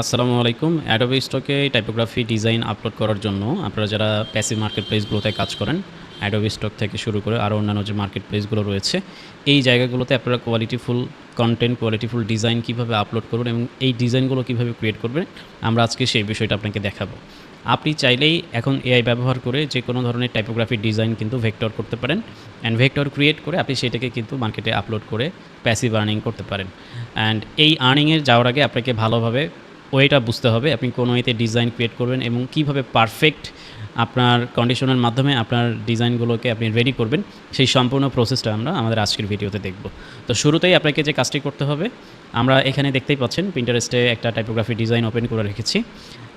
আসসালামু আলাইকুম। অ্যাডোবি স্টকে টাইপোগ্রাফি ডিজাইন আপলোড করার জন্য আপনারা যারা প্যাসিভ মার্কেট প্লেসগুলোতে কাজ করেন, অ্যাডোবি স্টক থেকে শুরু করে আরও অন্যান্য যে মার্কেট প্লেসগুলো রয়েছে, এই জায়গাগুলোতে আপনারা কোয়ালিটিফুল কনটেন্ট, কোয়ালিটিফুল ডিজাইন কীভাবে আপলোড করবেন এবং এই ডিজাইনগুলো কীভাবে ক্রিয়েট করবেন, আমরা আজকে সেই বিষয়টা আপনাকে দেখাবো। আপনি চাইলেই এখন এআই ব্যবহার করে যে কোনো ধরনের টাইপোগ্রাফির ডিজাইন কিন্তু ভেক্টর করতে পারেন, অ্যান্ড ভেক্টর ক্রিয়েট করে আপনি সেটাকে কিন্তু মার্কেটে আপলোড করে প্যাসিভ আর্নিং করতে পারেন। অ্যান্ড এই আর্নিংয়ের যাওয়ার আগে আপনাকে ভালোভাবে ওয়েটা বুঝতে হবে আপনি কোন ওয়েতে ডিজাইন ক্রিয়েট করবেন এবং কীভাবে পারফেক্ট আপনার কন্ডিশনের মাধ্যমে আপনার ডিজাইনগুলোকে আপনি রেডি করবেন, সেই সম্পূর্ণ প্রসেসটা আমরা আমাদের আজকের ভিডিওতে দেখব। তো শুরুতেই আপনাকে যে কাজটি করতে হবে, আমরা এখানে দেখতেই পাচ্ছেন পিন্টারেস্টে একটা টাইপোগ্রাফি ডিজাইন ওপেন করে রেখেছি।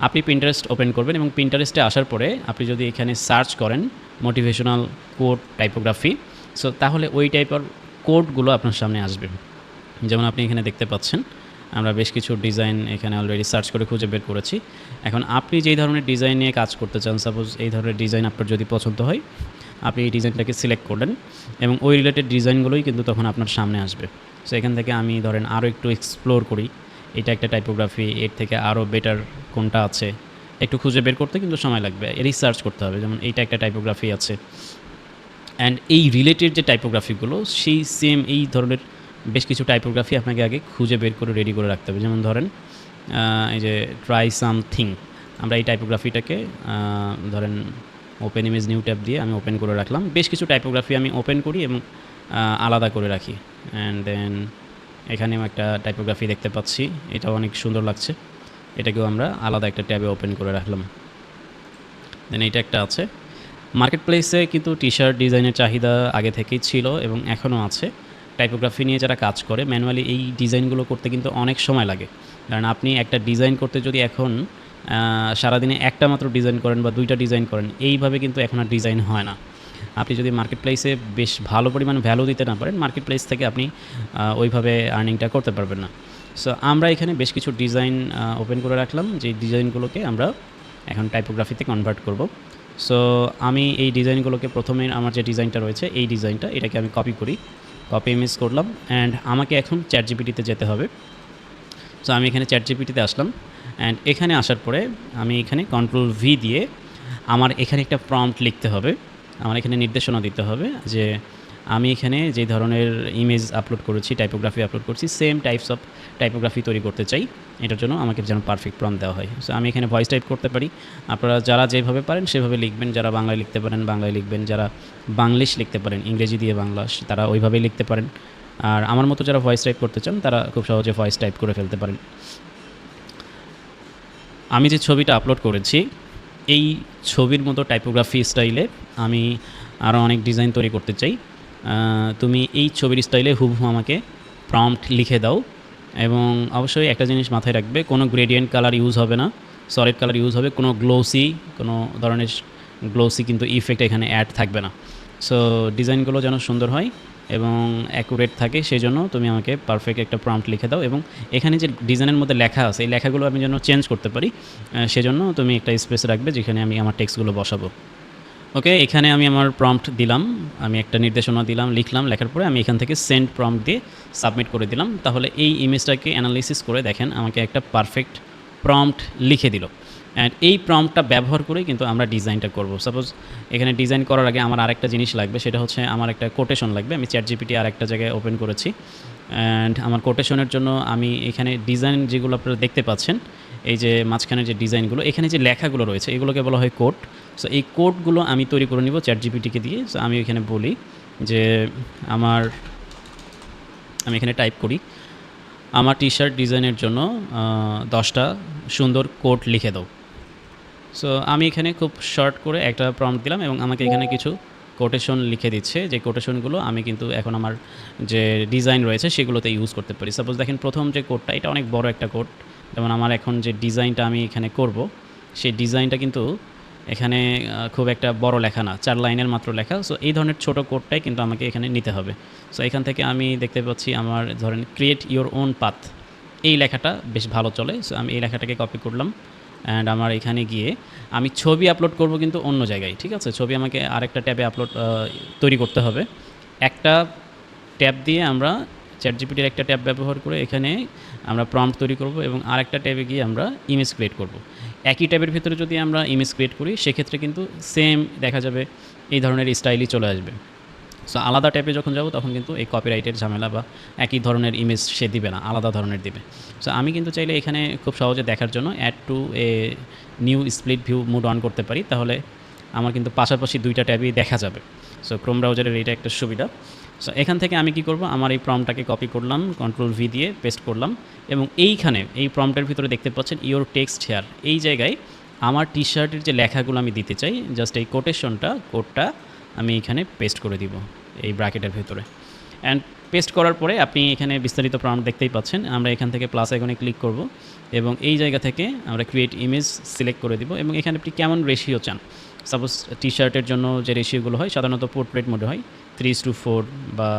আপনি পিন্টারেস্ট ওপেন করবেন এবং পিন্টারেস্টে আসার পরে আপনি যদি এখানে সার্চ করেন মোটিভেশনাল কোড টাইপোগ্রাফি, সো তাহলে ওই টাইপের কোডগুলো আপনার সামনে আসবে। যেমন আপনি এখানে দেখতে পাচ্ছেন আমরা বেশ কিছু ডিজাইন এখানে অলরেডি সার্চ করে খুঁজে বের করেছি। এখন আপনি যেই ধরনের ডিজাইন নিয়ে কাজ করতে চান, সাপোজ এই ধরনের ডিজাইন আপনার যদি পছন্দ হয়, আপনি এই ডিজাইনটাকে সিলেক্ট করলেন এবং ওই রিলেটেড ডিজাইনগুলোই কিন্তু তখন আপনার সামনে আসবে। সো এখান থেকে আমি ধরেন আরও একটু এক্সপ্লোর করি, এটা একটা টাইপোগ্রাফি, এর থেকে আরও বেটার কোনটা আছে একটু খুঁজে বের করতে কিন্তু সময় লাগবে, রিসার্চ করতে হবে। যেমন এইটা একটা টাইপোগ্রাফি আছে, অ্যান্ড এই রিলেটেড যে টাইপোগ্রাফিগুলো সেই সেম এই ধরনের বেশ কিছু টাইপোগ্রাফি আপনাকে আগে খুঁজে বের করে রেডি করে রাখতে হবে। যেমন ধরেন এই যে ট্রাই সামথিং, আমরা এই টাইপোগ্রাফিটাকে ধরেন ওপেন ইমেজ নিউ ট্যাব দিয়ে আমি ওপেন করে রাখলাম। বেশ কিছু টাইপোগ্রাফি আমি ওপেন করি এবং আলাদা করে রাখি। অ্যান্ড দেন এখানেও একটা টাইপোগ্রাফি দেখতে পাচ্ছি, এটাও অনেক সুন্দর লাগছে, এটাকেও আমরা আলাদা একটা ট্যাবে ওপেন করে রাখলাম। দেন এইটা একটা আছে। মার্কেট প্লেসে কিন্তু টি শার্ট ডিজাইনের চাহিদা আগে থেকেই ছিল এবং এখনও আছে। টাইপোগ্রাফি নিয়ে যারা কাজ করে ম্যানুয়ালি এই ডিজাইনগুলো করতে কিন্তু অনেক সময় লাগে। কারণ আপনি একটা ডিজাইন করতে যদি এখন সারাদিনে একটা মাত্র ডিজাইন করেন বা 2টা ডিজাইন করেন, এইভাবে কিন্তু এখন আর ডিজাইন হয় না। আপনি যদি মার্কেট প্লেসে বেশ ভালো পরিমাণ ভ্যালু দিতে না পারেন, মার্কেট প্লেস থেকে আপনি ওইভাবে আর্নিংটা করতে পারবেন না। সো আমরা এখানে বেশ কিছু ডিজাইন ওপেন করে রাখলাম, যে ডিজাইনগুলোকে আমরা এখন টাইপোগ্রাফিতে কনভার্ট করব। সো আমি এই ডিজাইনগুলোকে প্রথমে আমার যে ডিজাইনটা রয়েছে এই ডিজাইনটা, এটাকে আমি কপি করি, কপি ইমেজ করলাম, অ্যান্ড আমাকে এখন চ্যাটজিপিটিতে যেতে হবে। সো আমি এখানে চ্যাটজিপিটিতে আসলাম, অ্যান্ড এখানে আসার পরে আমি এখানে কন্ট্রোল ভি দিয়ে আমার এখানে একটা প্রম্পট লিখতে হবে, আমার এখানে নির্দেশনা দিতে হবে যে আমি এখানে যে ধরনের ইমেজ আপলোড করেছি, টাইপোগ্রাফি আপলোড করছি, সেম টাইপস অফ টাইপোগ্রাফি তৈরি করতে চাই। এটার জন্য আমাকে যেন পারফেক্ট প্রম্পট দেওয়া হয়। সো আমি এখানে ভয়েস টাইপ করতে পারি, আপনারা যারা যেভাবে পারেন সেভাবে লিখবেন। যারা বাংলায় লিখতে পারেন বাংলায় লিখবেন, যারা বাংলিশ লিখতে পারেন ইংরেজি দিয়ে বাংলা, তারা ওইভাবেই লিখতে পারেন। আর আমার মতো যারা ভয়েস টাইপ করতে চান তারা খুব সহজে ভয়েস টাইপ করে ফেলতে পারেন। আমি যে ছবিটা আপলোড করেছি এই ছবির মতো টাইপোগ্রাফি স্টাইলে আমি আরও অনেক ডিজাইন তৈরি করতে চাই। তুমি এই ছবির স্টাইলে হুবহু আমাকে প্রম্পট লিখে দাও, এবং অবশ্যই একটা জিনিস মাথায় রাখবে, কোনো গ্রেডিয়েন্ট কালার ইউজ হবে না, সলিড কালার ইউজ হবে, কোনো ধরনের গ্লোসি কিন্তু ইফেক্ট এখানে অ্যাড থাকবে না। সো ডিজাইনগুলো যেন সুন্দর হয় এবং অ্যাকুরেট থাকে, সেই জন্য তুমি আমাকে পারফেক্ট একটা প্রম্পট লিখে দাও, এবং এখানে যে ডিজাইনের মধ্যে লেখা আছে এই লেখাগুলো আমি যেন চেঞ্জ করতে পারি, সেজন্য তুমি একটা স্পেস রাখবে যেখানে আমি আমার টেক্সটগুলো বসাবো। ওকে, এখানে আমি আমার প্রম্পট দিলাম, আমি একটা নির্দেশনা দিলাম, লিখলাম, লেখার পরে আমি এখান থেকে সেন্ড প্রম্পট দিয়ে সাবমিট করে দিলাম। তাহলে এই ইমেজটাকে অ্যানালিসিস করে দেখেন আমাকে একটা পারফেক্ট প্রম্পট লিখে দিল, অ্যান্ড এই প্রম্পটটা ব্যবহার করেই কিন্তু আমরা ডিজাইনটা করব। সাপোজ এখানে ডিজাইন করার আগে আমার আরেকটা জিনিস লাগবে, সেটা হচ্ছে আমার একটা কোটেশন লাগবে। আমি চ্যাটজিপিটি আরেকটা জায়গায় ওপেন করেছি, অ্যান্ড আমার কোটেশনের জন্য আমি এখানে ডিজাইন যেগুলো আপনারা দেখতে পাচ্ছেন, এই যে মাঝখানে যে ডিজাইনগুলো, এখানে যে লেখাগুলো রয়েছে এগুলোকে বলা হয় কোড। সো এই কোডগুলো আমি তৈরি করে নিব চ্যাটজিপিটিকে দিয়ে। সো আমি এখানে বলি যে আমি এখানে টাইপ করি আমার টি শার্ট ডিজাইনের জন্য 10টা সুন্দর কোড লিখে দাও। সো আমি এখানে খুব শর্ট করে একটা প্রম্পট দিলাম এবং আমাকে এখানে কিছু কোটেশন লিখে দিচ্ছে, যে কোটেশনগুলো আমি কিন্তু এখন আমার যে ডিজাইন রয়েছে সেগুলোতে ইউজ করতে পারি। সাপোজ দেখেন প্রথম যে কোডটা, এটা অনেক বড় একটা কোড, যেমন আমার এখন যে ডিজাইনটা আমি এখানে করব সেই ডিজাইনটা কিন্তু এখানে খুব একটা বড় লেখা না, 4 লাইনের মাত্র লেখা। সো এই ধরনের ছোটো কোডটাই কিন্তু আমাকে এখানে নিতে হবে। সো এখান থেকে আমি দেখতে পাচ্ছি আমার ধরেন ক্রিয়েট ইওর ওন পাথ, এই লেখাটা বেশ ভালো চলে। সো আমি এই লেখাটাকে কপি করলাম, অ্যান্ড আমার এখানে গিয়ে আমি ছবি আপলোড করব কিন্তু অন্য জায়গায়, ঠিক আছে? ছবি আমাকে আরেকটা ট্যাবে তৈরি করতে হবে। একটা ট্যাব দিয়ে আমরা ChatGPT-র একটা ট্যাব ব্যবহার করে এখানে আমরা প্রম্পট তৈরি করব এবং আরেকটা ট্যাবে গিয়ে আমরা ইমেজ ক্রিয়েট করব। একই ট্যাবের ভিতরে যদি আমরা ইমেজ ক্রিয়েট করি সেক্ষেত্রে কিন্তু সেম দেখা যাবে এই ধরনের স্টাইলই চলে আসবে। সো আলাদা ট্যাবে যখন যাব তখন কিন্তু এই কপিরাইটের ঝামেলা বা একই ধরনের ইমেজ সে দিবে না, আলাদা ধরনের দিবে। সো আমি কিন্তু চাইলে এখানে খুব সহজে দেখার জন্য add to a new split view mode on করতে পারি, তাহলে আমার কিন্তু পাশাপাশি দুইটা ট্যাবই দেখা যাবে। সো ক্রোম ব্রাউজারের এটা একটা সুবিধা। সো এখান থেকে আমি কি করব, আমার এই প্রম্পটটাকে কপি করলাম, Ctrl+V দিয়ে পেস্ট করলাম এবং এইখানে এই প্রম্পটের ভিতরে দেখতে পাচ্ছেন ইওর টেক্সট হেয়ার, এই জায়গায় আমার টি শার্টের যে লেখাগুলো আমি দিতে চাই জাস্ট এই কোডটা আমি এখানে পেস্ট করে দিব এই ব্র্যাকেটের ভেতরে। অ্যান্ড পেস্ট করার পরে আপনি এখানে বিস্তারিত প্রম্পট দেখতেই পাচ্ছেন। আমরা এখান থেকে প্লাস আইকনে ক্লিক করব এবং এই জায়গা থেকে আমরা ক্রিয়েট ইমেজ সিলেক্ট করে দিব এবং এখানে আপনি কেমন রেশিও চান। সাপোজ টি শার্টের জন্য যে রেশিওগুলো হয় সাধারণত পোর্ট্রেট মোডে হয় 3:4 বা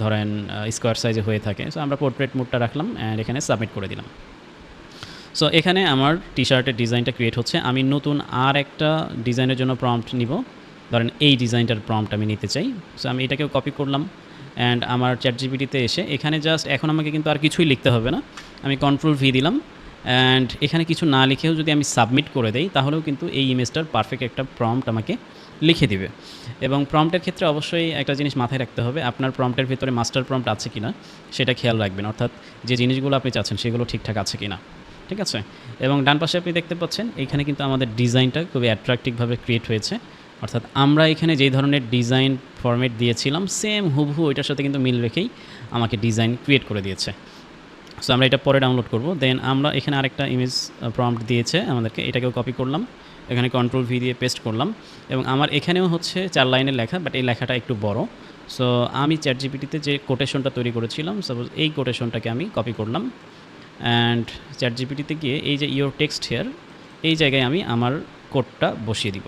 ধরেন স্কোয়ার সাইজে হয়ে থাকে। সো আমরা পোর্ট্রেট মোডটা রাখলাম অ্যান্ড এখানে সাবমিট করে দিলাম। সো এখানে আমার টি শার্টের ডিজাইনটা ক্রিয়েট হচ্ছে। আমি নতুন আর একটা ডিজাইনের জন্য প্রম্পট নিব, ধরেন এই ডিজাইনটার প্রম্পট আমি নিতে চাই। সো আমি এটাকেও কপি করলাম অ্যান্ড আমার ChatGPT-তে এসে এখানে জাস্ট এখন আমাকে কিন্তু আর কিছুই লিখতে হবে না, আমি Ctrl+V দিলাম অ্যান্ড এখানে কিছু না লিখেও যদি আমি সাবমিট করে দেই তাহলেও কিন্তু এই ইমেজটার পারফেক্ট একটা প্রম্পট আমাকে লিখে দিবে। এবং প্রম্পটের ক্ষেত্রে অবশ্যই একটা জিনিস মাথায় রাখতে হবে, আপনার প্রম্পটের ভিতরে মাস্টার প্রম্পট আছে কিনা সেটা খেয়াল রাখবেন, অর্থাৎ যে জিনিসগুলো আপনি চাচ্ছেন সেগুলো ঠিকঠাক আছে কিনা। ঠিক আছে, এবং ডান পাশে আপনি দেখতে পাচ্ছেন এইখানে কিন্তু আমাদের ডিজাইনটা খুবই অ্যাট্রাকটিভভাবে ক্রিয়েট হয়েছে, অর্থাৎ আমরা এখানে যেই ধরনের ডিজাইন ফরম্যাট দিয়েছিলাম সেম হুবহু ওইটার সাথে কিন্তু মিল রেখেই আমাকে ডিজাইন ক্রিয়েট করে দিয়েছে। সো আমরা এটা পরে ডাউনলোড করব। দেন আমরা এখানে আরেকটা ইমেজ প্রম্পট দিয়েছে আমাদেরকে, এটাকেও কপি করলাম, এখানে Ctrl+V দিয়ে পেস্ট করলাম এবং আমার এখানেও হচ্ছে 4 লাইনের লেখা, বাট এই লেখাটা একটু বড়। সো আমি ChatGPT-তে যে কোটেশনটা তৈরি করেছিলাম সাপোজ এই কোটেশনটাকে আমি কপি করলাম অ্যান্ড ChatGPT-তে গিয়ে এই যে ইওর টেক্সট হেয়ার এই জায়গায় আমি আমার কোডটা বসিয়ে দিব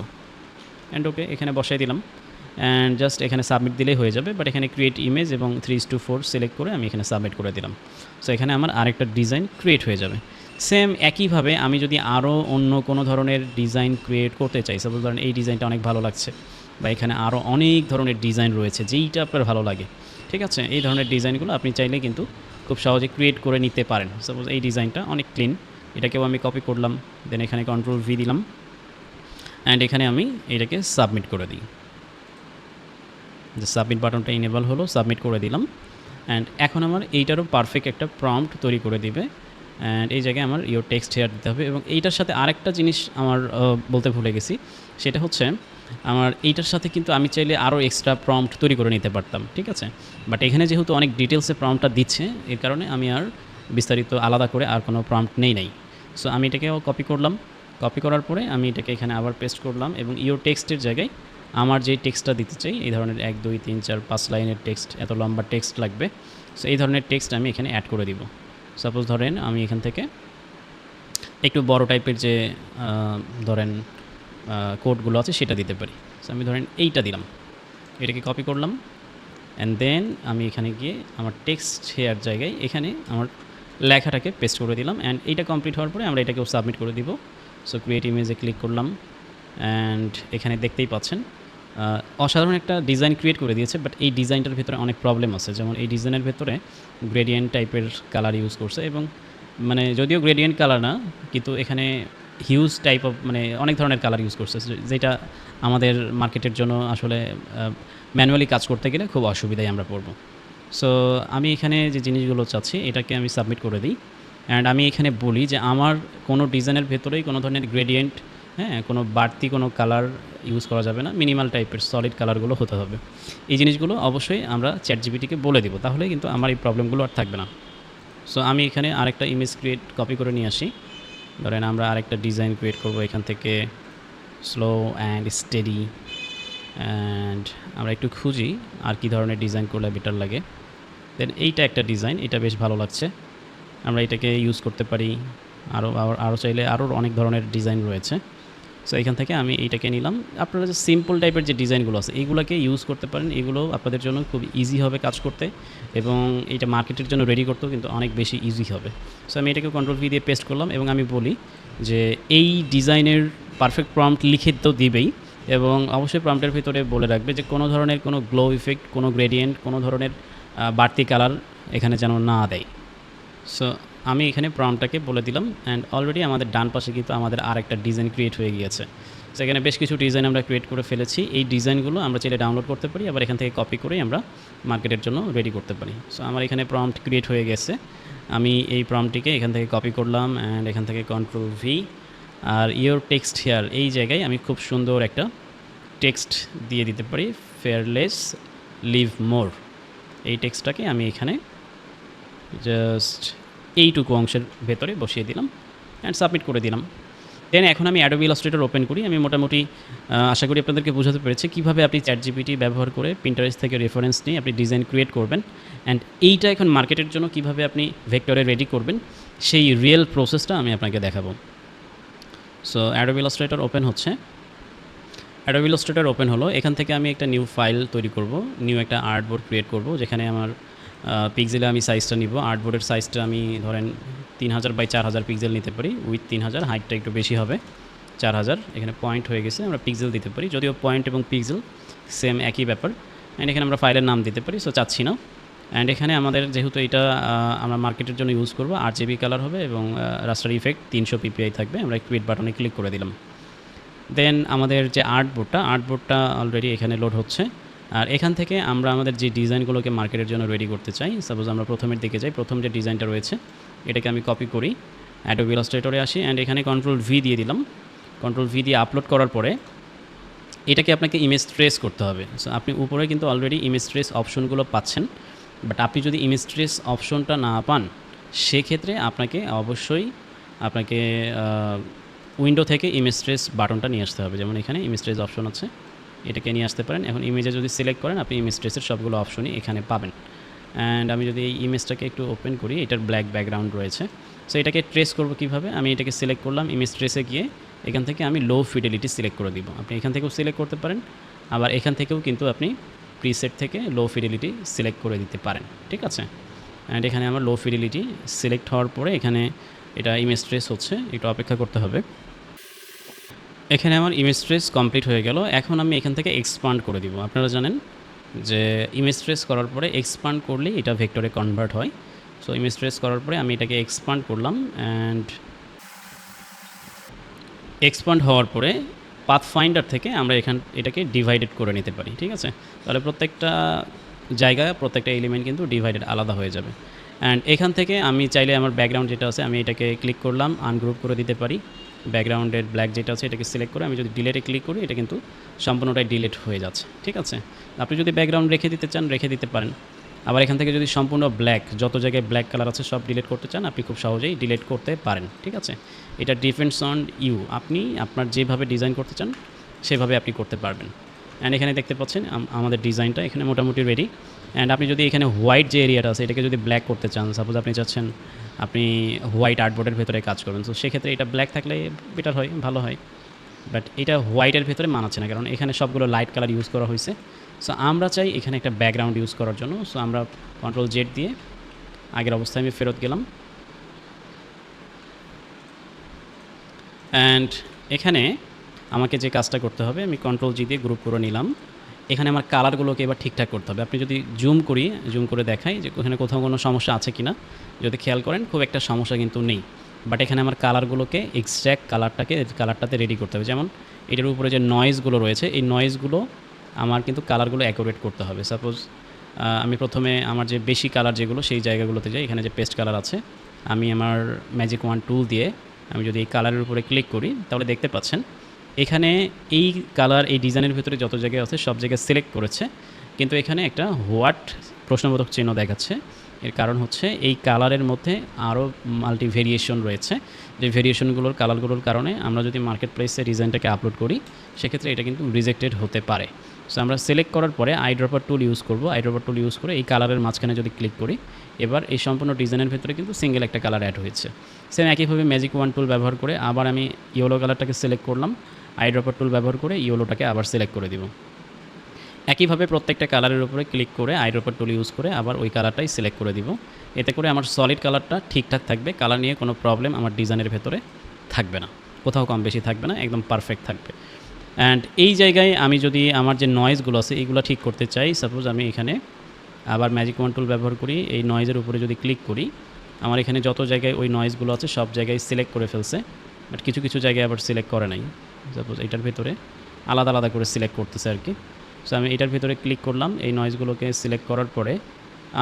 অ্যান্ড ওকে এখানে বসাই দিলাম অ্যান্ড জাস্ট এখানে সাবমিট দিলেই হয়ে যাবে। বাট এখানে ক্রিয়েট ইমেজ এবং 3:4 সিলেক্ট করে আমি এখানে সাবমিট করে দিলাম। সো এখানে আমার আরেকটা ডিজাইন ক্রিয়েট হয়ে যাবে। সেম একইভাবে আমি যদি আরও অন্য কোনো ধরনের ডিজাইন ক্রিয়েট করতে চাই, সাপোজ ধরেন এই ডিজাইনটা অনেক ভালো লাগছে বা এখানে আরও অনেক ধরনের ডিজাইন রয়েছে যেইটা আপনার ভালো লাগে, ঠিক আছে, এই ধরনের ডিজাইনগুলো আপনি চাইলে কিন্তু খুব সহজে ক্রিয়েট করে নিতে পারেন। সাপোজ এই ডিজাইনটা অনেক ক্লিন, এটাকেও আমি কপি করলাম, দেন এখানে Ctrl+V দিলাম অ্যান্ড এখানে আমি এটাকে সাবমিট করে দিই। যে সাবমিট বাটনটা ইনেবল হলো, সাবমিট করে দিলাম অ্যান্ড এখন আমার এইটারও পারফেক্ট একটা প্রম্পট তৈরি করে দিবে অ্যান্ড এই জায়গায় আমার ইওর টেক্সট হেয়ার দিতে হবে। এবং এইটার সাথে আরেকটা জিনিস আমার বলতে ভুলে গেছি, সেটা হচ্ছে আমার এইটার সাথে কিন্তু আমি চাইলে আরও এক্সট্রা প্রম্পট তৈরি করে নিতে পারতাম, ঠিক আছে, বাট এখানে যেহেতু অনেক ডিটেলসে প্রম্পটটা দিচ্ছে এর কারণে আমি আর বিস্তারিত আলাদা করে আর কোনো প্রম্পট নেই। সো আমি এটাকেও কপি করলাম, কপি করার পরে আমি এটাকে এখানে আবার পেস্ট করলাম এবং ইওর টেক্সটের জায়গায় আমার যেই টেক্সটটা দিতে চাই এই ধরনের 1 2 3 4 5 লাইনের টেক্সট, এত লম্বা টেক্সট লাগবে। সো এই ধরনের টেক্সট আমি এখানে অ্যাড করে দিব। সাপোজ ধরেন আমি এখান থেকে একটু বড় টাইপের যে ধরেন কোডগুলো আছে সেটা দিতে পারি। সো আমি ধরেন এইটা দিলাম, এটাকে কপি করলাম অ্যান্ড দেন আমি এখানে গিয়ে আমার টেক্সট হেয়ার জায়গায় এখানে আমার লেখাটাকে পেস্ট করে দিলাম অ্যান্ড এইটা কমপ্লিট হওয়ার পরে আমরা এটাকেও সাবমিট করে দিব। সো ক্রিয়েট ইমেজে ক্লিক করলাম অ্যান্ড এখানে দেখতেই পাচ্ছেন অসাধারণ একটা ডিজাইন ক্রিয়েট করে দিয়েছে, বাট এই ডিজাইনটার ভিতরে অনেক প্রবলেম আছে। যেমন এই ডিজাইনের ভেতরে গ্রেডিয়েন্ট টাইপের কালার ইউজ করছে এবং মানে যদিও গ্রেডিয়েন্ট কালার না কিন্তু এখানে হিউজ টাইপ অফ মানে অনেক ধরনের কালার ইউজ করছে, যেটা আমাদের মার্কেটের জন্য আসলে ম্যানুয়ালি কাজ করতে গেলে খুব অসুবিধায় আমরা পড়ব। সো আমি এখানে যে জিনিসগুলো চাচ্ছি এটাকে আমি সাবমিট করে দিই অ্যান্ড আমি এখানে বলি যে আমার কোনো ডিজাইনের ভেতরেই কোনো ধরনের গ্রেডিয়েন্ট, কোনো বাড়তি কোনো কালার ইউজ করা যাবে না, মিনিমাল টাইপের সলিড কালারগুলো হতে হবে। এই জিনিসগুলো অবশ্যই আমরা ChatGPT-কে বলে দিব, তাহলে কিন্তু আমার এই প্রবলেমগুলো আর থাকবে না। সো আমি এখানে আরেকটা ইমেজ কপি করে নিয়ে আসি, ধরেন আমরা আরেকটা ডিজাইন ক্রিয়েট করব এখান থেকে স্লো অ্যান্ড স্টেডি অ্যান্ড আমরা একটু খুঁজি আর কি ধরনের ডিজাইন করলে বেটার লাগে। দেন এইটা একটা ডিজাইন, এটা বেশ ভালো লাগছে, আমরা এটাকে ইউজ করতে পারি। আরও চাইলে আরও অনেক ধরনের ডিজাইন রয়েছে। সো এখান থেকে আমি এইটাকে নিলাম। আপনারা যে সিম্পল টাইপের যে ডিজাইনগুলো আছে এইগুলোকে ইউজ করতে পারেন, এগুলো আপনাদের জন্য খুব ইজি হবে কাজ করতে এবং এইটা মার্কেটের জন্য রেডি করতেও কিন্তু অনেক বেশি ইজি হবে। সো আমি এটাকে Ctrl+V দিয়ে পেস্ট করলাম এবং আমি বলি যে এই ডিজাইনের পারফেক্ট প্রম্পট লিখে তো দিবেই এবং অবশ্যই প্রম্পটের ভিতরে বলে রাখবে যে কোনো ধরনের কোনো গ্লো ইফেক্ট, কোনো গ্রেডিয়েন্ট, কোনো ধরনের বাড়তি কালার এখানে যেন না দেয়। সো আমি এখানে প্রম্পটটাকে বলে দিলাম অ্যান্ড অলরেডি আমাদের ডান পাশে কিন্তু আমাদের আরেকটা ডিজাইন ক্রিয়েট হয়ে গিয়েছে। সেখানে বেশ কিছু ডিজাইন আমরা ক্রিয়েট করে ফেলেছি। এই ডিজাইনগুলো আমরা চাইলে ডাউনলোড করতে পারি, আবার এখান থেকে কপি করেই আমরা মার্কেটের জন্য রেডি করতে পারি। সো আমার এখানে প্রম্পট ক্রিয়েট হয়ে গেছে। আমি এই প্রম্পটটিকে এখান থেকে কপি করলাম অ্যান্ড এখান থেকে কন্ট্রোল ভি, আর ইওর টেক্সট হেয়ার এই জায়গায় আমি খুব সুন্দর একটা টেক্সট দিয়ে দিতে পারি, ফেয়ারলেস লিভ মোর। এই টেক্সটটাকে আমি এখানে জাস্ট এইটুকু অংশের ভেতরে বসিয়ে দিলাম অ্যান্ড সাবমিট করে দিলাম। দেন এখন আমি অ্যাডোবি ইলাস্ট্রেটর ওপেন করি। আমি মোটামুটি আশা করি আপনাদেরকে বোঝাতে পেরেছি কীভাবে আপনি চ্যাটজিপিটি ব্যবহার করে পিন্টারেস্ট থেকে রেফারেন্স নিয়ে আপনি ডিজাইন ক্রিয়েট করবেন অ্যান্ড এইটা এখন মার্কেটের জন্য কীভাবে আপনি ভেক্টরে রেডি করবেন সেই রিয়েল প্রসেসটা আমি আপনাকে দেখাবো। সো অ্যাডোবি ইলাস্ট্রেটর ওপেন হচ্ছে। অ্যাডোবি ইলাস্ট্রেটর ওপেন হলো। এখান থেকে আমি একটা নিউ ফাইল তৈরি করব, নিউ একটা আর্টবোর্ড ক্রিয়েট করব, যেখানে আমার পিক্সেলে আমি সাইজটা নিব। আর্টবোর্ডের সাইজটা আমি ধরেন 3000 বাই 4000 পিক্সেল নিতে পারি, উইথ 3000, হাইটটা একটু বেশি হবে 4000। এখানে পয়েন্ট হয়ে গেছে, আমরা পিক্সেল দিতে পারি, যদিও পয়েন্ট এবং পিক্সেল সেম একই ব্যাপার। অ্যান্ড এখানে আমরা ফাইলের নাম দিতে পারি, সো চাচ্ছি না। অ্যান্ড এখানে আমাদের যেহেতু এটা আমরা মার্কেটের জন্য ইউজ করবো, RGB কালার হবে এবং রাস্টার ইফেক্ট 300 PPI থাকবে। আমরা ক্রিয়েট বাটনে ক্লিক করে দিলাম। দেন আমাদের যে আর্টবোর্ডটা অলরেডি এখানে লোড হচ্ছে। আর এখান থেকে আমরা আমাদের যে ডিজাইনগুলোকে মার্কেটের জন্য রেডি করতে চাই, সাপোজ আমরা প্রথমের দিকে যাই, প্রথম যে ডিজাইনটা রয়েছে এটাকে আমি কপি করি, অ্যাডোবি ইলাস্ট্রেটরে আসি অ্যান্ড এখানে কন্ট্রোল ভি দিয়ে দিলাম। কন্ট্রোল ভি দিয়ে আপলোড করার পরে এটাকে আপনাকে ইমেজ ট্রেস করতে হবে। সো আপনি উপরে কিন্তু অলরেডি ইমেজ ট্রেস অপশনগুলো পাচ্ছেন, বাট আপনি যদি ইমেজ ট্রেস অপশনটা না পান সেক্ষেত্রে আপনাকে অবশ্যই উইন্ডো থেকে ইমেজ ট্রেস বাটনটা নিয়ে আসতে হবে। যেমন এখানে ইমেজ ট্রেস অপশন আছে, এটাকে নিয়ে আসতে পারেন। এখন ইমেজে যদি সিলেক্ট করেন আপনি ইমেজ ট্রেসের সবগুলো অপশনই এখানে পাবেন। অ্যান্ড আমি যদি এই ইমেজটাকে একটু ওপেন করি, এটার ব্ল্যাক ব্যাকগ্রাউন্ড রয়েছে। সো এটাকে ট্রেস করব কীভাবে, আমি এটাকে সিলেক্ট করলাম, ইমেজ ট্রেসে গিয়ে এখান থেকে আমি লো ফিডেলিটি সিলেক্ট করে দিব। আপনি এখান থেকেও সিলেক্ট করতে পারেন, আবার এখান থেকেও কিন্তু আপনি প্রিসেট থেকে লো ফিডেলিটি সিলেক্ট করে দিতে পারেন, ঠিক আছে। অ্যান্ড এখানে আমার লো ফিডেলিটি সিলেক্ট হওয়ার পরে এখানে এটা ইমেজ ট্রেস হচ্ছে, একটু অপেক্ষা করতে হবে। এখানে আমার ইমেজ ট্রেস কমপ্লিট হয়ে গেল। এখন আমি এখান থেকে এক্সপান্ড করে দিব। আপনারা জানেন যে ইমেজ ট্রেস করার পরে এক্সপান্ড করলে এটা ভেক্টরে কনভার্ট হয়। সো ইমেজ ট্রেস করার পরে আমি এটাকে এক্সপান্ড করলাম অ্যান্ড এক্সপান্ড হওয়ার পরে পাথফাইন্ডার থেকে আমরা এটাকে ডিভাইডেড করে নিতে পারি, ঠিক আছে। তাহলে প্রত্যেকটা জায়গায় প্রত্যেকটা এলিমেন্ট কিন্তু ডিভাইডেড আলাদা হয়ে যাবে। অ্যান্ড এখান থেকে আমি চাইলে আমার ব্যাকগ্রাউন্ড যেটা আছে আমি এটাকে ক্লিক করলাম, আনগ্রুপ করে দিতে পারি। ব্যাকগ্রাউন্ডের ব্ল্যাক যেটা আছে এটাকে সিলেক্ট করে আমি যদি ডিলেটে ক্লিক করি এটা কিন্তু সম্পূর্ণটাই ডিলেট হয়ে যাচ্ছে, ঠিক আছে। আপনি যদি ব্যাকগ্রাউন্ড রেখে দিতে চান রেখে দিতে পারেন, আবার এখান থেকে যদি সম্পূর্ণ ব্ল্যাক, যত জায়গায় ব্ল্যাক কালার আছে সব ডিলিট করতে চান আপনি খুব সহজেই ডিলিট করতে পারেন, ঠিক আছে। এটা ডিপেন্ডস অন ইউ, আপনি আপনার যেভাবে ডিজাইন করতে চান সেভাবে আপনি করতে পারবেন। অ্যান্ড এখানে দেখতে পাচ্ছেন আমাদের ডিজাইনটা এখানে মোটামুটি রেডি। অ্যান্ড আপনি যদি এখানে হোয়াইট যে এরিয়াটা আছে এটাকে যদি ব্ল্যাক করতে চান, সাপোজ আপনি চাচ্ছেন আপনি হোয়াইট আর্টবোর্ডের ভেতরে কাজ করবেন, তো সেক্ষেত্রে এটা ব্ল্যাক থাকলে বেটার হয়, ভালো হয়। বাট এটা হোয়াইটের ভেতরে মানাচ্ছে না, কারণ এখানে সবগুলো লাইট কালার ইউজ করা হয়েছে। সো আমরা চাই এখানে একটা ব্যাকগ্রাউন্ড ইউজ করার জন্য। সো আমরা কন্ট্রোল জেড দিয়ে আগের অবস্থায় আমি ফেরত গেলাম। অ্যান্ড এখানে আমাকে যে কাজটা করতে হবে আমি কন্ট্রোল জি দিয়ে গ্রুপ করে নিলাম। এখানে আমার কালারগুলোকে এবার ঠিকঠাক করতে হবে। আপনি যদি জুম করে দেখাই যে এখানে কোথাও কোনো সমস্যা আছে কি না, যদি খেয়াল করেন খুব একটা সমস্যা কিন্তু নেই। বাট এখানে আমার কালারগুলোকে এক্স্যাক্ট কালারটাতে রেডি করতে হবে। যেমন এটার উপরে যে নয়েজগুলো রয়েছে এই নয়েজগুলো আমার কিন্তু কালারগুলো অ্যাকুরেট করতে হবে। সাপোজ আমি প্রথমে আমার যে বেশি কালার যেগুলো সেই জায়গাগুলোতে যাই, এখানে যে পেস্ট কালার আছে আমি আমার ম্যাজিক ওয়ান টুল দিয়ে আমি যদি এই কালারের উপরে ক্লিক করি তাহলে দেখতে পাচ্ছেন এখানে এই কালার এই ডিজাইনের ভিতরে যত জায়গায় আছে সব জায়গায় সিলেক্ট করেছে, কিন্তু এখানে একটা হোয়াট প্রশ্নবোধক চিহ্ন দেখাচ্ছে। এর কারণ হচ্ছে এই কালারের মধ্যে আরও মাল্টি ভেরিয়েশন রয়েছে, যে ভেরিয়েশনগুলোর কালারগুলোর কারণে আমরা যদি মার্কেট প্লেসে ডিজাইনটাকে আপলোড করি সেক্ষেত্রে এটা কিন্তু রিজেক্টেড হতে পারে। সো আমরা সিলেক্ট করার পরে আইড্রপার টুল ইউজ করব। আইড্রপার টুল ইউজ করে এই কালারের মাঝখানে যদি ক্লিক করি এবার এই সম্পূর্ণ ডিজাইনের ভিতরে কিন্তু সিঙ্গেল একটা কালার অ্যাড হয়েছে। সেম একইভাবে ম্যাজিক ওয়ান টুল ব্যবহার করে আবার আমি ইয়েলো কালারটাকে সিলেক্ট করলাম, আইড্রপার টুল ব্যবহার করে ইয়েলোটাকে আবার সিলেক্ট করে দিব। একইভাবে প্রত্যেকটা কালারের উপরে ক্লিক করে আইড্রপার টুল ইউজ করে আবার ওই কালারটাই সিলেক্ট করে দিব। এতে করে আমার সলিড কালারটা ঠিকঠাক থাকবে, কালার নিয়ে কোনো প্রবলেম আমার ডিজাইনের ভেতরে থাকবে না, কোথাও কম বেশি থাকবে না, একদম পারফেক্ট থাকবে। অ্যান্ড এই জায়গায় আমি যদি আমার যে নয়েজগুলো আছে এইগুলো ঠিক করতে চাই, সাপোজ আমি এখানে আবার ম্যাজিক ওয়ান টুল ব্যবহার করি, এই নয়েজের উপরে যদি ক্লিক করি, আমার এখানে যত জায়গায় ওই নয়েজগুলো আছে সব জায়গায় সিলেক্ট করে ফেলছে, বাট কিছু কিছু জায়গায় আবার সিলেক্ট করে নাই। সাপোজ এটার ভেতরে আলাদা আলাদা করে সিলেক্ট করতেছে আর কি। সো আমি এটার ভেতরে ক্লিক করলাম, এই নয়েজগুলোকে সিলেক্ট করার পরে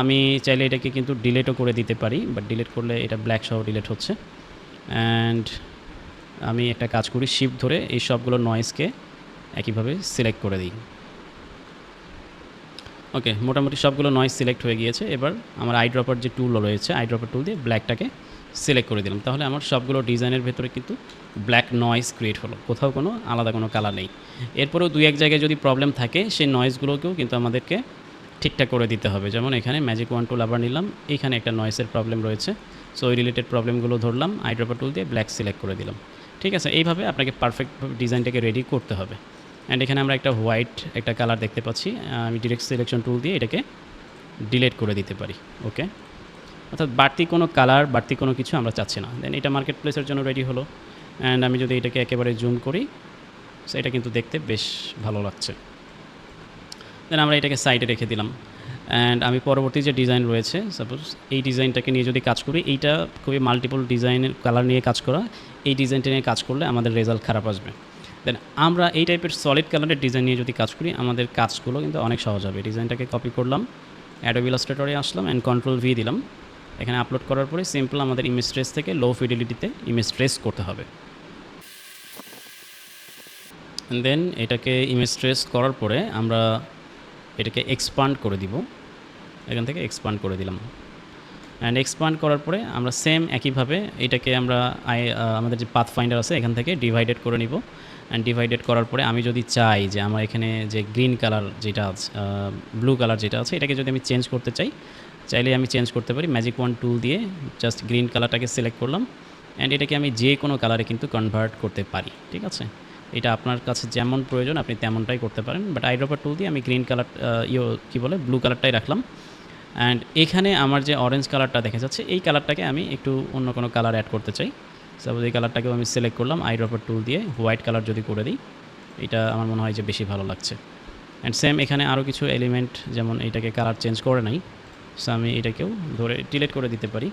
আমি চাইলে এটাকে কিন্তু ডিলেটও করে দিতে পারি, বাট ডিলেট করলে এটা ব্ল্যাক সহ ডিলেট হচ্ছে। অ্যান্ড আমি একটা কাজ করি, শিফট ধরে এই সবগুলো নয়েজকে একইভাবে সিলেক্ট করে দিই। ওকে, মোটামুটি সবগুলো নয়েজ সিলেক্ট হয়ে গিয়েছে। এবার আমার আইড্রপার যে টুল রয়েছে, আইড্রপার টুল দিয়ে ব্ল্যাকটাকে সিলেক্ট করে দিলাম। তাহলে আমার সবগুলো ডিজাইনের ভেতরে কিন্তু ব্ল্যাক নয়েজ ক্রিয়েট হলো, কোথাও কোনো আলাদা কোনো কালার নেই। এরপরেও দুই এক জায়গায় যদি প্রবলেম থাকে সেই নয়েজগুলোকেও কিন্তু আমাদেরকে ঠিকঠাক করে দিতে হবে। যেমন এখানে ম্যাজিক ওয়ান টুল আবার নিলাম, এইখানে একটা নয়েসের প্রবলেম রয়েছে, সো ওই রিলেটেড প্রবলেমগুলো ধরলাম, আইড্রপার টুল দিয়ে ব্ল্যাক সিলেক্ট করে দিলাম। ঠিক আছে, এইভাবে আপনাকে পারফেক্ট ডিজাইনটাকে রেডি করতে হবে। অ্যান্ড এখানে আমরা একটা হোয়াইট একটা কালার দেখতে পাচ্ছি, আমি ডিরেক্ট সিলেকশন টুল দিয়ে এটাকে ডিলিট করে দিতে পারি। ওকে, অর্থাৎ বাড়তি কোনো কালার, বাড়তি কোনো কিছু আমরা চাচ্ছি না। দেন এটা মার্কেট প্লেসের জন্য রেডি হলো। অ্যান্ড আমি যদি এটাকে একেবারে জুম করি, সো এটা কিন্তু দেখতে বেশ ভালো লাগছে। দেন আমরা এটাকে সাইডে রেখে দিলাম। অ্যান্ড আমি পরবর্তী যে ডিজাইন রয়েছে, সাপোজ এই ডিজাইনটাকে নিয়ে যদি কাজ করি, এইটা খুবই মাল্টিপল ডিজাইনের কালার নিয়ে কাজ করা, এই ডিজাইনটা নিয়ে কাজ করলে আমাদের রেজাল্ট খারাপ আসবে। দেন আমরা এই টাইপের সলিড কালারের ডিজাইন নিয়ে যদি কাজ করি, আমাদের কাজগুলো কিন্তু অনেক সহজ হবে। ডিজাইনটাকে কপি করলাম, অ্যাডোবি ইলাস্ট্রেটরে আসলাম, অ্যান্ড কন্ট্রোল ভি দিলাম। এখানে আপলোড করার পরে সিম্পল আমাদের ইমেজ ট্রেস থেকে লো ফিডিলিটিতে ইমেজ ট্রেস করতে হবে। দেন এটাকে ইমেজ ট্রেস করার পরে আমরা এটাকে এক্সপান্ড করে দিব, এখান থেকে এক্সপান্ড করে দিলাম। অ্যান্ড এক্সপান্ড করার পরে আমরা সেম একইভাবে এটাকে আমরা আমাদের যে পাথ ফাইন্ডার আছে এখান থেকে ডিভাইডেড করে নিব। অ্যান্ড ডিভাইডেড করার পরে আমি যদি চাই যে আমার এখানে যে গ্রিন কালার যেটা আছে, ব্লু কালার যেটা আছে, এটাকে যদি আমি চেঞ্জ করতে চাইলে আমি চেঞ্জ করতে পারি। ম্যাজিক ওয়ান টুল দিয়ে জাস্ট গ্রিন কালারটাকে সিলেক্ট করলাম, অ্যান্ড এটাকে আমি যে কোনো কালারে কিন্তু কনভার্ট করতে পারি। ঠিক আছে, এটা আপনার কাছে যেমন প্রয়োজন আপনি তেমনটাই করতে পারেন, বাট আইড্রপার টুল দিয়ে আমি গ্রিন কালার ব্লু কালারটাই রাখলাম। অ্যান্ড এখানে আমার যে অরেঞ্জ কালারটা দেখা যাচ্ছে, এই কালারটাকে আমি একটু অন্য কোনো কালার অ্যাড করতে চাই। সাপোজ এই কালারটাকেও আমি সিলেক্ট করলাম, আইড্রপার টুল দিয়ে হোয়াইট কালার যদি করে দিই, এটা আমার মনে হয় যে বেশি ভালো লাগছে। অ্যান্ড সেম এখানে আরও কিছু এলিমেন্ট, যেমন এইটাকে কালার চেঞ্জ করে নাই, সো আমি এটাকেও ধরে ডিলিট করে দিতে পারি।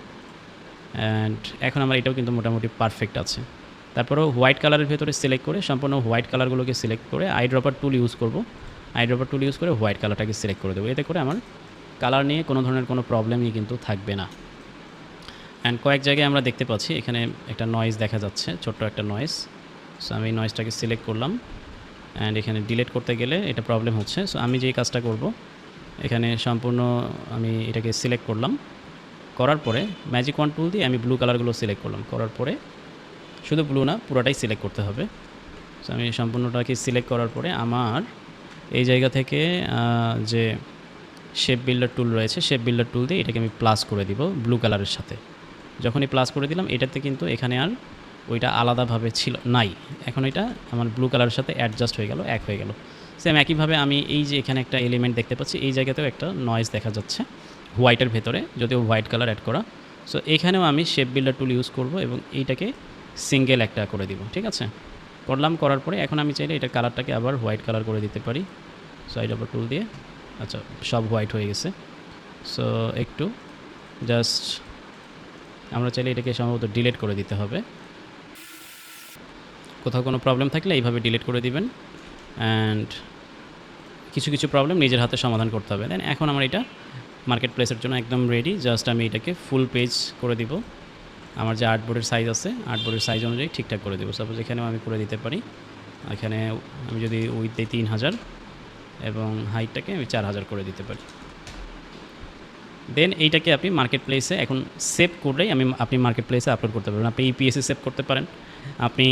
অ্যান্ড এখন আমার এটাও কিন্তু মোটামুটি পারফেক্ট আছে। তারপরেও হোয়াইট কালারের ভেতরে সিলেক্ট করে সম্পূর্ণ হোয়াইট কালারগুলোকে সিলেক্ট করে আইড্রপার টুল ইউজ করব, আইড্রপার টুল ইউজ করে হোয়াইট কালারটাকে সিলেক্ট করে দেবো। এতে করে আমার কালার নিয়ে কোনো ধরনের কোনো প্রবলেমই কিন্তু থাকবে না। অ্যান্ড কয়েক জায়গায় আমরা দেখতে পাচ্ছি এখানে একটা নয়েজ দেখা যাচ্ছে, ছোট্ট একটা নয়েজ। সো আমি এই নয়েজটাকে সিলেক্ট করলাম, অ্যান্ড এখানে ডিলিট করতে গেলে এটা প্রবলেম হচ্ছে। সো আমি যেই কাজটা করব, এখানে সম্পূর্ণ আমি এটাকে সিলেক্ট করলাম, করার পরে ম্যাজিক ওয়ান টুল দিয়ে আমি ব্লু কালারগুলো সিলেক্ট করলাম, করার পরে শুধু ব্লু না পুরোটাই সিলেক্ট করতে হবে। সো আমি সম্পূর্ণটাকে সিলেক্ট করার পরে আমার এই জায়গা থেকে যে শেপ বিল্ডার টুল রয়েছে, শেপ বিল্ডার টুল দিয়ে এটাকে আমি প্লাস করে দিব ব্লু কালারের সাথে। যখনই প্লাস করে দিলাম, এটাতে কিন্তু এখানে আর ওইটা আলাদাভাবে ছিল নাই, এখন এটা আমার ব্লু কালারের সাথে অ্যাডজাস্ট হয়ে গেল, এক হয়ে গেল। সেম একইভাবে আমি এই যে এখানে একটা এলিমেন্ট দেখতে পাচ্ছি, এই জায়গাতেও একটা নয়েজ দেখা যাচ্ছে হোয়াইটের ভেতরে, যদিও হোয়াইট কালার অ্যাড করা। সো এখানেও আমি শেপ বিল্ডার টুল ইউজ করব এবং এইটাকে সিঙ্গেল একটা করে দিব। ঠিক আছে, করলাম, করার পরে এখন আমি চাইলে এটার কালারটাকে আবার হোয়াইট কালার করে দিতে পারি। সো আইড্রপার টুল দিয়ে, আচ্ছা সব হোয়াইট হয়ে গেছে। সো একটু জাস্ট আমরা চাইলে এটাকে সম্ভবত ডিলিট করে দিতে হবে। কোথাও কোনো প্রবলেম থাকলে এইভাবে ডিলিট করে দিবেন। অ্যান্ড কিছু কিছু প্রবলেম নিজের হাতে সমাধান করতে হবে। দেন এখন আমার এটা মার্কেট প্লেসের জন্য একদম রেডি। জাস্ট আমি এটাকে ফুল পেজ করে দিব। আমার যে আর্টবোর্ডের সাইজ আছে, আর্টবোর্ডের সাইজ অনুযায়ী ঠিকঠাক করে দেবো। সাপোজ এখানেও আমি করে দিতে পারি, এখানে আমি যদি উইথ দিই 3000 এবং হাইটটাকে আমি 4000 করে দিতে পারি। দেন এইটাকে আপনি মার্কেট প্লেসে এখন সেভ করলেই আপনি মার্কেট প্লেসে আপলোড করতে পারবেন। আপনি ইপিএসে সেভ করতে পারেন, আপনি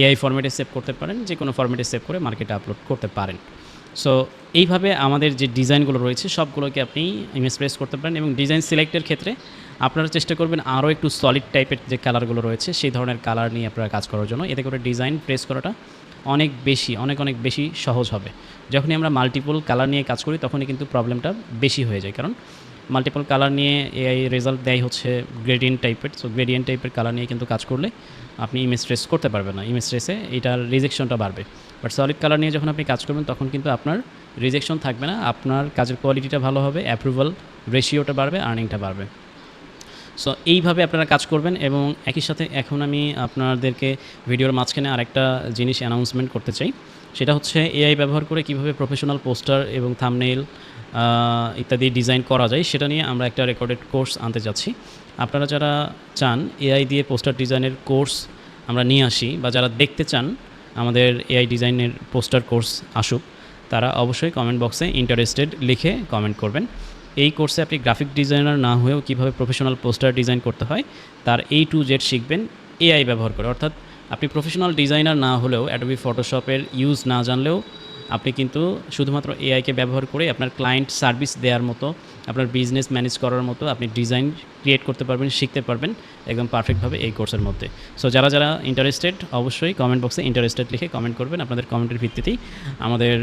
এআই ফরম্যাটে সেভ করতে পারেন, যে কোনো ফরম্যাটে সেভ করে মার্কেটে আপলোড করতে পারেন। সো এইভাবে আমাদের যে ডিজাইনগুলো রয়েছে সবগুলোকে আপনি ইমেজ প্রেস করতে পারেন। এবং ডিজাইন সিলেক্টের ক্ষেত্রে আপনারা চেষ্টা করবেন আরও একটু সলিড টাইপের যে কালারগুলো রয়েছে সেই ধরনের কালার নিয়ে আপনারা কাজ করার জন্য। এতে করে ডিজাইন প্রেস করাটা অনেক বেশি সহজ হবে। যখনই আমরা মাল্টিপল কালার নিয়ে কাজ করি তখনই কিন্তু প্রবলেমটা বেশি হয়ে যায়, কারণ মাল্টিপল কালার নিয়ে এআই রেজাল্ট দেয় হচ্ছে গ্রেডিয়েন্ট টাইপের। সো গ্রেডিয়েন্ট টাইপের কালার নিয়ে কিন্তু কাজ করলে আপনি ইমেজ ট্রেস করতে পারবেন না, ইমেজ ট্রেসে এটার রিজেকশনটা বাড়বে। বাট সলিড কালার নিয়ে যখন আপনি কাজ করবেন তখন কিন্তু আপনার রিজেকশন থাকবে না, আপনার কাজের কোয়ালিটিটা ভালো হবে, অ্যাপ্রুভাল রেশিওটা বাড়বে, আর্নিংটা বাড়বে। সো এইভাবে আপনারা কাজ করবেন। এবং একই সাথে এখন আমি আপনাদেরকে ভিডিওর মাঝখানে আরেকটা জিনিস অ্যানাউন্সমেন্ট করতে চাই, সেটা হচ্ছে এআই ব্যবহার করে কীভাবে প্রফেশনাল পোস্টার এবং থাম্বনেইল ইত্যাদি ডিজাইন করা যায় সেটা নিয়ে আমরা একটা রেকর্ডেড কোর্স আনতে যাচ্ছি। আপনারা যারা চান এআই দিয়ে পোস্টার ডিজাইনের কোর্স আমরা নিয়ে আসি, বা যারা দেখতে চান আমাদের এআই ডিজাইনের পোস্টার কোর্স আসুক, তারা অবশ্যই কমেন্ট বক্সে ইন্টারেস্টেড লিখে কমেন্ট করবেন। এই কোর্সে আপনি গ্রাফিক ডিজাইনার না হয়েও কীভাবে প্রফেশনাল পোস্টার ডিজাইন করতে হয় তার A to Z শিখবেন এআই ব্যবহার করে। অর্থাৎ আপনি প্রফেশনাল ডিজাইনার না হলেও, অ্যাডোবি ফটোশপের ইউজ না জানলেও, আপনি কিন্তু শুধুমাত্র এআইকে ব্যবহার করে আপনার ক্লায়েন্ট সার্ভিস দেওয়ার মতো, আপনার বিজনেস ম্যানেজ করার মতো আপনি ডিজাইন ক্রিয়েট করতে পারবেন, শিখতে পারবেন একদম পারফেক্টভাবে এই কোর্সের মধ্যে। সো যারা যারা ইন্টারেস্টেড অবশ্যই কমেন্ট বক্সে ইন্টারেস্টেড লিখে কমেন্ট করবেন। আপনাদের কমেন্টের ভিত্তিতেই আমাদের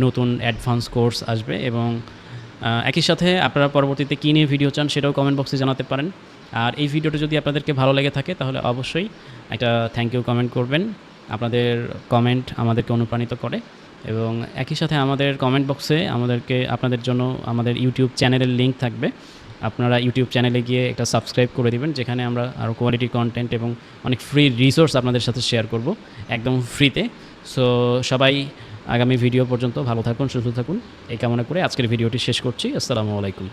নতুন অ্যাডভান্স কোর্স আসবে। এবং একই সাথে আপনারা পরবর্তীতে কী নিয়ে ভিডিও চান সেটাও কমেন্ট বক্সে জানাতে পারেন। আর এই ভিডিওটা যদি আপনাদেরকে ভালো লেগে থাকে তাহলে অবশ্যই একটা থ্যাংক ইউ কমেন্ট করবেন। আপনাদের কমেন্ট আমাদেরকে অনুপ্রাণিত করে। এবং একই সাথে আমাদের কমেন্ট বক্সে আপনাদের জন্য আমাদের ইউটিউব চ্যানেলের লিঙ্ক থাকবে। আপনারা ইউটিউব চ্যানেলে গিয়ে একটা সাবস্ক্রাইব করে দিবেন, যেখানে আমরা আরও কোয়ালিটি কন্টেন্ট এবং অনেক ফ্রি রিসোর্স আপনাদের সাথে শেয়ার করব একদম ফ্রিতে। সো সবাই আগামী ভিডিও পর্যন্ত ভালো থাকুন, সুস্থ থাকুন এই কামনা করে আজকের ভিডিওটি শেষ করছি। আসসালামু আলাইকুম।